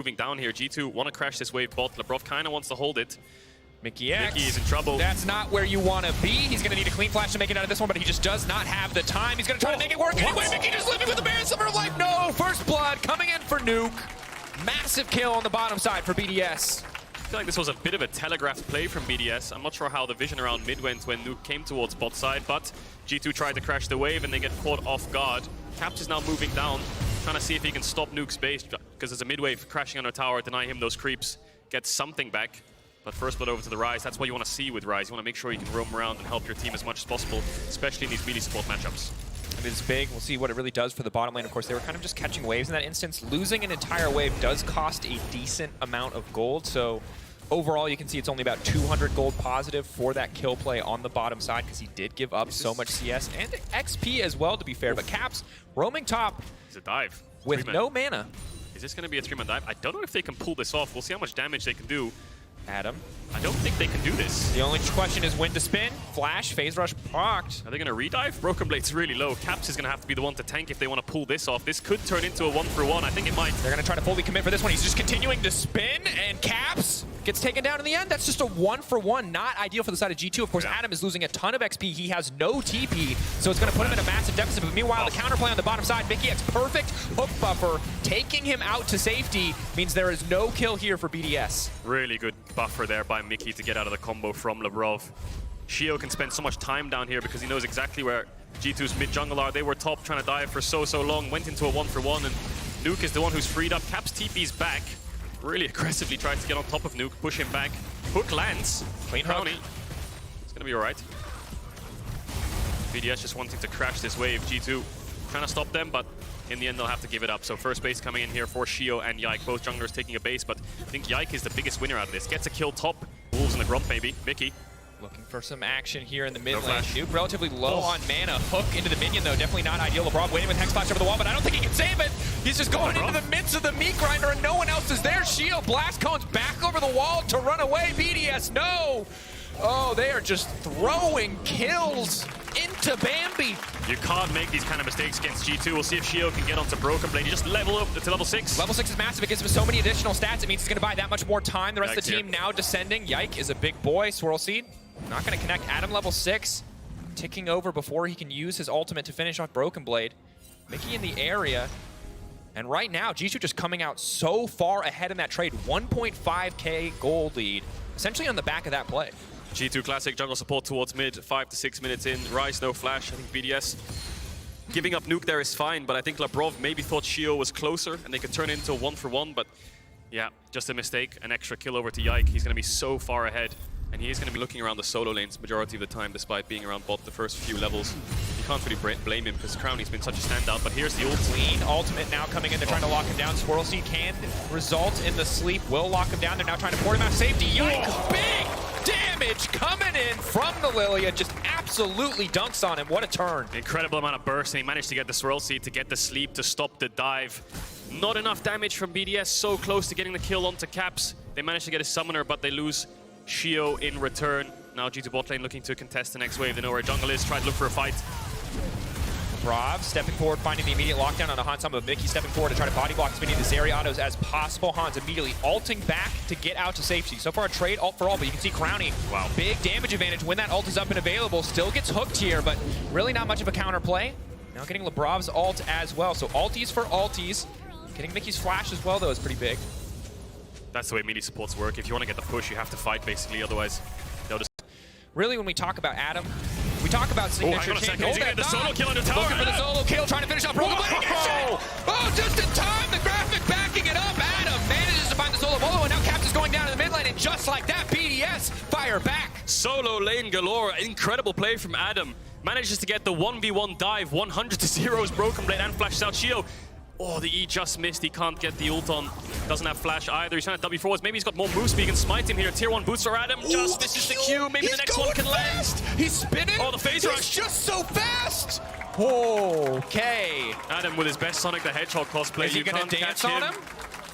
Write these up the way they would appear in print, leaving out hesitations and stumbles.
moving down here. G2 want to crash this wave bot. Labrov kind of wants to hold it. Mickey X. Mickey is in trouble. That's not where you want to be. He's going to need a clean flash to make it out of this one, but he just does not have the time. He's going to try to make it work anyway. Mickey just living with the bare sliver of life. No! First blood coming in for Nuke. Massive kill on the bottom side for BDS. I feel like this was a bit of a telegraphed play from BDS. I'm not sure how the vision around mid went when Nuke came towards bot side, but G2 tried to crash the wave and they get caught off guard. Caps is now moving down, trying to see if he can stop Nuke's base, because there's a mid wave crashing on a tower, deny him those creeps, get something back. But first blood over to the Ryze. That's what you want to see with Ryze. You want to make sure you can roam around and help your team as much as possible, especially in these melee support matchups. It is big. We'll see what it really does for the bottom lane. Of course, they were kind of just catching waves in that instance. Losing an entire wave does cost a decent amount of gold, so overall, you can see it's only about 200 gold positive for that kill play on the bottom side, because he did give up so much CS and XP as well, to be fair. But Caps roaming top. It's a dive. With no mana. Is this going to be a 3-man dive? I don't know if they can pull this off. We'll see how much damage they can do. Adam. I don't think they can do this. The only question is when to spin. Flash, phase rush procced. Are they going to redive? Broken Blade's really low. Caps is going to have to be the one to tank if they want to pull this off. This could turn into a 1-for-1. I think it might. They're going to try to fully commit for this one. He's just continuing to spin, and Caps gets taken down in the end. That's just a 1-for-1. Not ideal for the side of G2. Of course, yeah. Adam is losing a ton of XP. He has no TP, so it's going to put him in a massive deficit. But meanwhile, the counterplay on the bottom side, Mickey X perfect hook buffer, taking him out to safety, means there is no kill here for BDS. Really good buffer there by Mickey to get out of the combo from Labrov. Shio can spend so much time down here because he knows exactly where G2's mid-jungle are. They were top trying to dive for so long, went into a 1-for-1, and Nuke is the one who's freed up. Caps TP's back. Really aggressively tries to get on top of Nuke, push him back. Hook lands. Clean hook. It's gonna be alright. BDS just wanting to crash this wave. G2 trying to stop them, but in the end they'll have to give it up. So first base coming in here for Shio and Yike. Both junglers taking a base, but I think Yike is the biggest winner out of this. Gets a kill top. Wolves in the grump maybe. Mickey. Looking for some action here in the mid No lane. flash. Nuke relatively low on mana. Hook into the minion though, definitely not ideal. Labrov waiting with Hex Flash over the wall, but I don't think he can save it. He's just going into the midst of the meat grinder and no one else is there. Shio blast cones back over the wall to run away. BDS, no! Oh, they are just throwing kills into Bambi. You can't make these kind of mistakes against G2. We'll see if Shio can get onto Broken Blade. He just level up to level 6. Level 6 is massive. It gives him so many additional stats. It means he's going to buy that much more time. The rest of the team now descending. Yike is a big boy. Swirl Seed not going to connect. Adam level 6 ticking over before he can use his ultimate to finish off Broken Blade. Mickey in the area. And right now, G2 just coming out so far ahead in that trade. 1.5k gold lead, essentially on the back of that play. G2 classic jungle support towards mid, 5 to 6 minutes in. Ryze no flash. I think BDS giving up Nuke there is fine, but I think Labrov maybe thought Shio was closer and they could turn it into a 1-for-1, but yeah, just a mistake. An extra kill over to Yike. He's going to be so far ahead, and he is going to be looking around the solo lanes majority of the time, despite being around bot the first few levels. You can't really blame him because Crowny's been such a standout, but here's the ult. Clean ultimate now coming in. They're trying to lock him down. Swirl Seed can result in the sleep. Will lock him down. They're now trying to port him out of safety. Yike! Big damage coming in from the Lilia. Just absolutely dunks on him. What a turn. Incredible amount of burst, and he managed to get the Swirl Seed to get the sleep to stop the dive. Not enough damage from BDS, so close to getting the kill onto Caps. They managed to get a summoner, but they lose Shio in return. Now G2 bot lane looking to contest the next wave. They know where jungle is, try to look for a fight. Brav stepping forward, finding the immediate lockdown on a Hans, but Mickey stepping forward to try to body block as many of the Zeri autos as possible. Hans immediately ulting back to get out to safety. So far a trade ult for all, but you can see Crowny, wow, big damage advantage when that ult is up and available. Still gets hooked here, but really not much of a counter play. Now getting Labrov's ult as well. So alties for alties. Getting Mickey's flash as well though is pretty big. That's the way melee supports work. If you want to get the push, you have to fight basically, otherwise they'll just... Really, when we talk about Adam, we talk about signature change. He's gonna get the solo kill on the tower. Looking for the solo kill, trying to finish off Broken Blade. Oh, just in time, the graphic backing it up. Adam manages to find the solo bolo, and now Caps is going down to the mid lane, and just like that, BDS fire back. Solo lane galore. Incredible play from Adam. Manages to get the 1v1 dive, 100 to 0's Broken Blade, and flashes out Shio. Oh, the E just missed. He can't get the ult on. Doesn't have flash either. He's trying to W forwards. Maybe he's got more moves, but he can smite him here. Tier 1 boots for Adam. Just misses the Q. Maybe the next one can land. He's spinning. Oh, the phase rush. He's just so fast. Okay. Adam with his best Sonic the Hedgehog cosplay. Is he going to dance on him?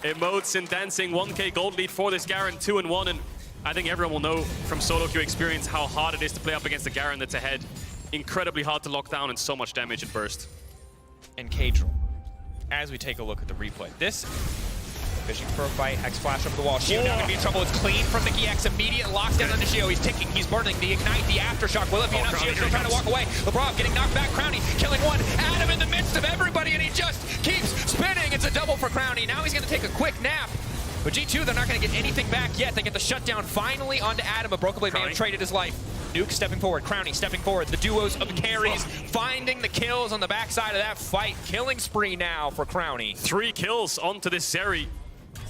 Emotes and dancing. 1k gold lead for this Garen. 2-1. And I think everyone will know from solo queue experience how hard it is to play up against the Garen that's ahead. Incredibly hard to lock down and so much damage and burst. And Cadril, as we take a look at the replay, this Fishing for a fight. Hex flash over the wall. Shio now going to be in trouble. It's clean from Mickey X. Immediate lockdown on Shio. He's ticking. He's burning. The ignite. The aftershock. Will it be enough? Shio's still trying to walk away. LeBron getting knocked back. Crownie killing one. Adam in the midst of everybody, and he just keeps spinning. It's a double for Crownie. Now he's going to take a quick nap. But G2, they're not going to get anything back yet. They get the shutdown finally onto Adam. A Broken Blade man traded his life. Nuke stepping forward, Crownie stepping forward. The duos of the carries finding the kills on the backside of that fight. Killing spree now for Crownie. 3 kills onto this Zeri.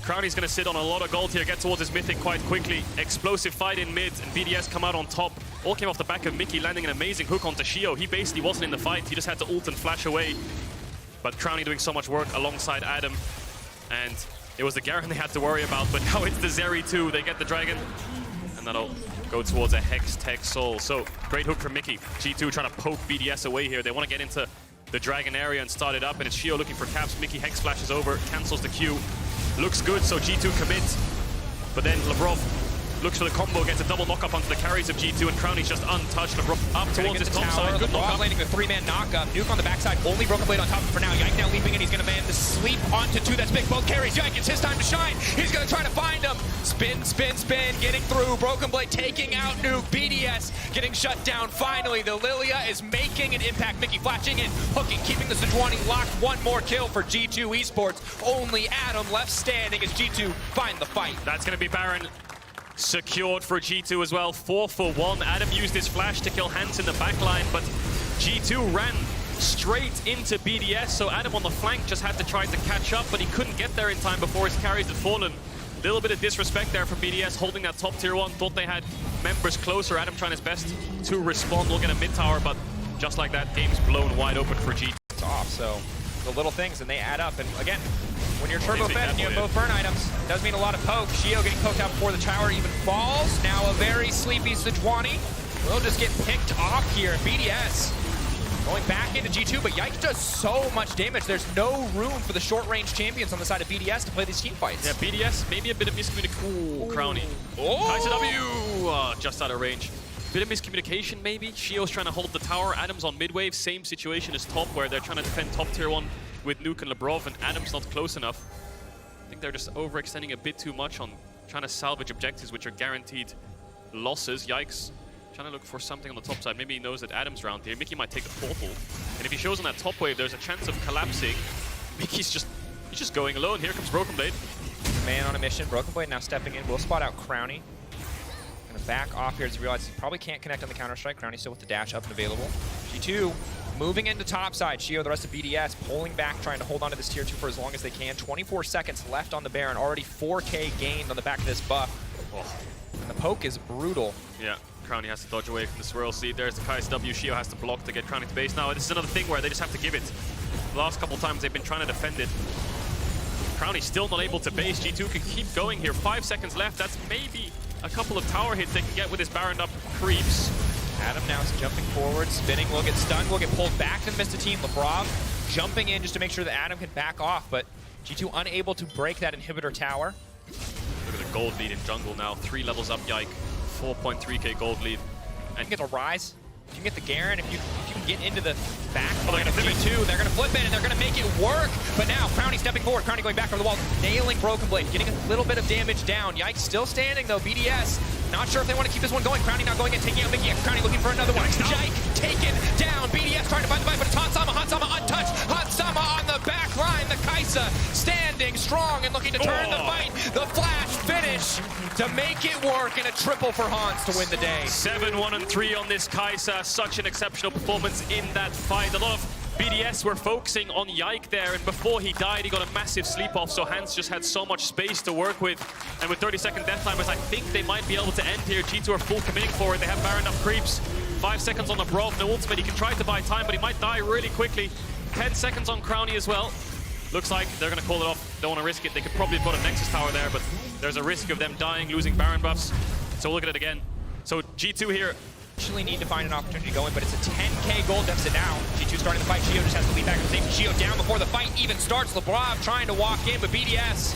Crownie's going to sit on a lot of gold here, get towards his mythic quite quickly. Explosive fight in mid, and BDS come out on top. All came off the back of Mickey landing an amazing hook onto Shio. He basically wasn't in the fight. He just had to ult and flash away. But Crownie doing so much work alongside Adam. And it was the Garen they had to worry about, but now it's the Zeri too. They get the dragon, and that'll go towards a Hex Tech Soul. So great hook from Mickey. G2 trying to poke BDS away here. They want to get into the dragon area and start it up, and it's Shio looking for caps. Mickey Hex flashes over, cancels the Q. Looks good, so G2 commits. But then Lavrov looks for the combo, gets a double knock-up onto the carries of G2, and Crownie's just untouched. Lavrov up towards his top side. Good knock-up. Landing a 3-man knock-up. Nuke on the backside, only Broken Blade on top for now. Yike now leaping in, he's going to man the sleep onto 2. That's big, both carries. Yike, it's his time to shine. He's going to try to find him. Spin, spin, spin, getting through. Broken Blade taking out Nuke. BDS getting shut down finally. The Lilia is making an impact. Mickey flashing in, hooking, keeping the Sejuani locked. One more kill for G2 Esports. Only Adam left standing as G2 find the fight. That's going to be Baron. Secured for G2 as well, 4 for 1. Adam used his flash to kill Hans in the backline, but G2 ran straight into BDS, so Adam on the flank just had to try to catch up, but he couldn't get there in time before his carries had fallen. A little bit of disrespect there from BDS, holding that top tier 1. Thought they had members closer. Adam trying his best to respond. We'll get a mid tower, but just like that, game's blown wide open for G2. It's off, so the little things, and they add up. And again, when you're turbo fed and you have both burn items, it does mean a lot of poke. Shio getting poked out before the tower even falls. Now a very sleepy Sejuani will just get picked off here. BDS going back into G2, but Yike does so much damage. There's no room for the short-range champions on the side of BDS to play these team fights. Yeah, BDS, maybe a bit of miscommunication. Ooh, Crownie. Oh! Kaiser W! Just out of range. Bit of miscommunication, maybe. Shio's trying to hold the tower. Adam's on mid-wave. Same situation as top, where they're trying to defend top tier 1 with Nuke and Labrov, and Adam's not close enough. I think they're just overextending a bit too much on trying to salvage objectives, which are guaranteed losses. Yikes. Trying to look for something on the top side. Maybe he knows that Adam's around here. Mickey might take the portal. And if he shows on that top wave, there's a chance of collapsing. Mickey's just going alone. Here comes Broken Blade. Man on a mission. Broken Blade now stepping in. Will spot out Crownie. Gonna back off here as he realizes he probably can't connect on the Counter-Strike. Crownie still with the dash up and available. G2 moving into top side. Shio, the rest of BDS, pulling back, trying to hold on to this tier 2 for as long as they can. 24 seconds left on the Baron. Already 4K gained on the back of this buff. Oh. And the poke is brutal. Yeah. Crownie has to dodge away from the swirl seed. There's the Kai's W. Shio has to block to get Crownie to base. Now, this is another thing where they just have to give it. The last couple times they've been trying to defend it. Crownie's still not able to base. G2 can keep going here. 5 seconds left. That's maybe a couple of tower hits they can get with his Baron up creeps. Adam now is jumping forward, spinning, will get stunned, will get pulled back to the Mr. Team. Labrov jumping in just to make sure that Adam can back off, but G2 unable to break that inhibitor tower. Look at the gold lead in jungle now. 3 levels up, Yike. 4.3k gold lead. And you get a rise. If you can get the Garen, if you can get into the back line of G2, they're going to flip it and they're going to make it work. But now, Crownie stepping forward, Crownie going back over the wall, nailing Broken Blade, getting a little bit of damage down. Yike still standing though, BDS. Not sure if they want to keep this one going. Crownie now going in, taking out Mickey X. Crownie looking for another one. Yike taken down. BDS trying to find the fight, but it's Hansama. Hansama untouched. Hansama on the back line. The Kaisa standing strong and looking to turn the fight. The flash finish to make it work, and a triple for Hans to win the day. 7-1-3 on this Kaisa. Such an exceptional performance in that fight. A lot of BDS were focusing on Yike there, and before he died, he got a massive sleep off, so Hans just had so much space to work with. And with 30-second death timers, I think they might be able to end here. G2 are full committing for it. They have Baron up creeps. 5 seconds on the Brov, no ultimate. He can try to buy time, but he might die really quickly. 10 seconds on Crownie as well. Looks like they're going to call it off. Don't want to risk it. They could probably put a Nexus tower there, but there's a risk of them dying, losing Baron buffs. So we'll look at it again. So G2 here. Actually need to find an opportunity going, but it's a 10k gold deficit now. G2 starting the fight. Shio just has to lead back to safety. Shio down before the fight even starts. Labrov trying to walk in, but BDS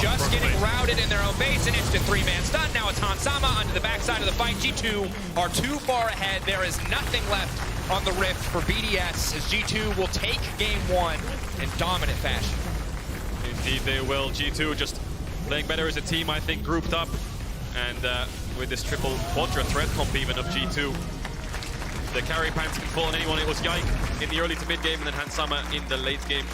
just getting routed in their own base. An instant 3-man stun. Now it's Hansama onto the backside of the fight. G2 are too far ahead. There is nothing left on the Rift for BDS as G2 will take game 1 in dominant fashion. Indeed they will. G2 just playing better as a team, I think, grouped up. And with this triple quadra threat comp even of G2, the carry pants can fall on anyone. It was Yike in the early to mid game and then Hansama in the late game.